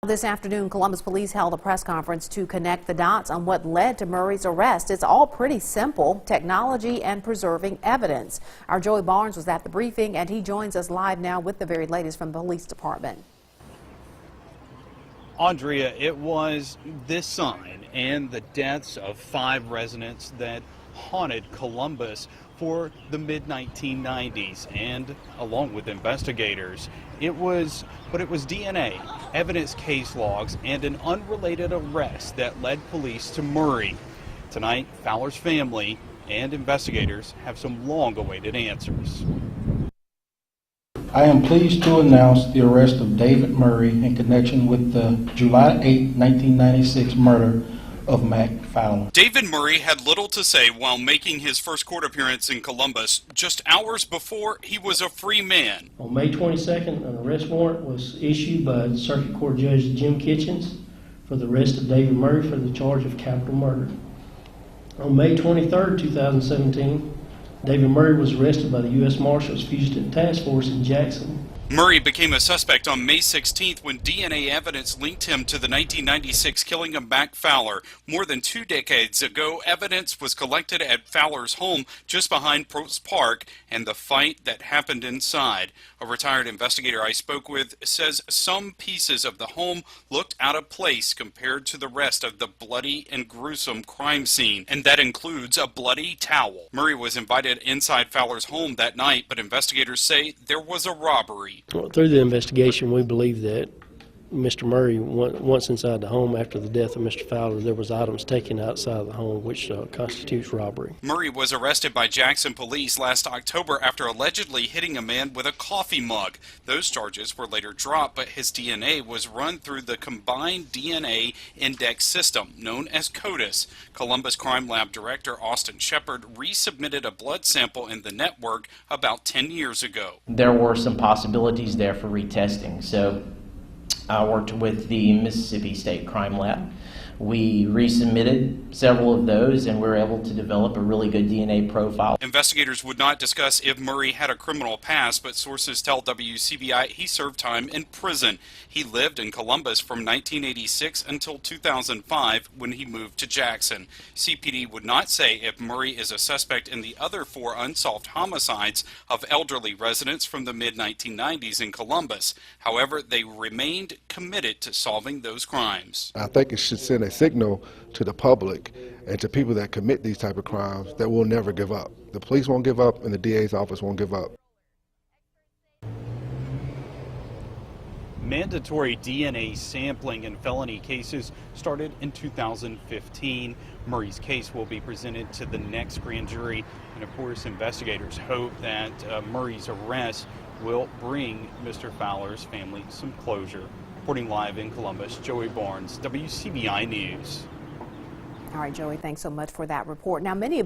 This afternoon, Columbus police held a press conference to connect the dots on what led to Murray's arrest. It's all pretty simple: technology and preserving evidence. Our Joey Barnes was at the briefing, and he joins us live now with the very latest from the police department. Andrea, it was this sign and the deaths of 5 residents that haunted Columbus for the mid-1990s, and along with investigators, it was DNA, evidence case logs, and an unrelated arrest that led police to Murray. Tonight, Fowler's family and investigators have some long-awaited answers. I am pleased to announce the arrest of David Murray in connection with the July 8, 1996 murder of Mac Fowler. David Murray had little to say while making his first court appearance in Columbus. Just hours before, he was a free man. On May 22nd, an arrest warrant was issued by Circuit Court Judge Jim Kitchens for the arrest of David Murray for the charge of capital murder. On May 23rd, 2017, David Murray was arrested by the U.S. Marshals Fugitive Task Force in Jackson. Murray became a suspect on May 16th when DNA evidence linked him to the 1996 killing of Mac Fowler. More than 2 decades ago, evidence was collected at Fowler's home just behind Post Park and the fight that happened inside. A retired investigator I spoke with says some pieces of the home looked out of place compared to the rest of the bloody and gruesome crime scene, and that includes a bloody towel. Murray was invited inside Fowler's home that night, but investigators say there was a robbery. Well, through the investigation, we believe that Mr. Murray, once inside the home after the death of Mr. Fowler, there was items taken outside of the home, which constitutes robbery. Murray was arrested by Jackson police last October after allegedly hitting a man with a coffee mug. Those charges were later dropped, but his DNA was run through the Combined DNA Index System, known as CODIS. Columbus Crime Lab Director Austin Shepard resubmitted a blood sample in the network about 10 years ago. There were some possibilities there for retesting, so I worked with the Mississippi State Crime Lab. We resubmitted several of those, and we were able to develop a really good DNA profile. Investigators would not discuss if Murray had a criminal past, but sources tell WCBI he served time in prison. He lived in Columbus from 1986 until 2005 when he moved to Jackson. CPD would not say if Murray is a suspect in the other 4 unsolved homicides of elderly residents from the mid-1990s in Columbus. However, they remained committed to solving those crimes. I think it should send a signal to the public and to people that commit these type of crimes that we'll never give up. The police won't give up, and the DA's office won't give up. Mandatory DNA sampling in felony cases started in 2015. Murray's case will be presented to the next grand jury, and of course investigators hope that Murray's arrest will bring Mr. Fowler's family some closure. Reporting live in Columbus, Joey Barnes, WCBI News. All right, Joey, thanks so much for that report. Now, many of you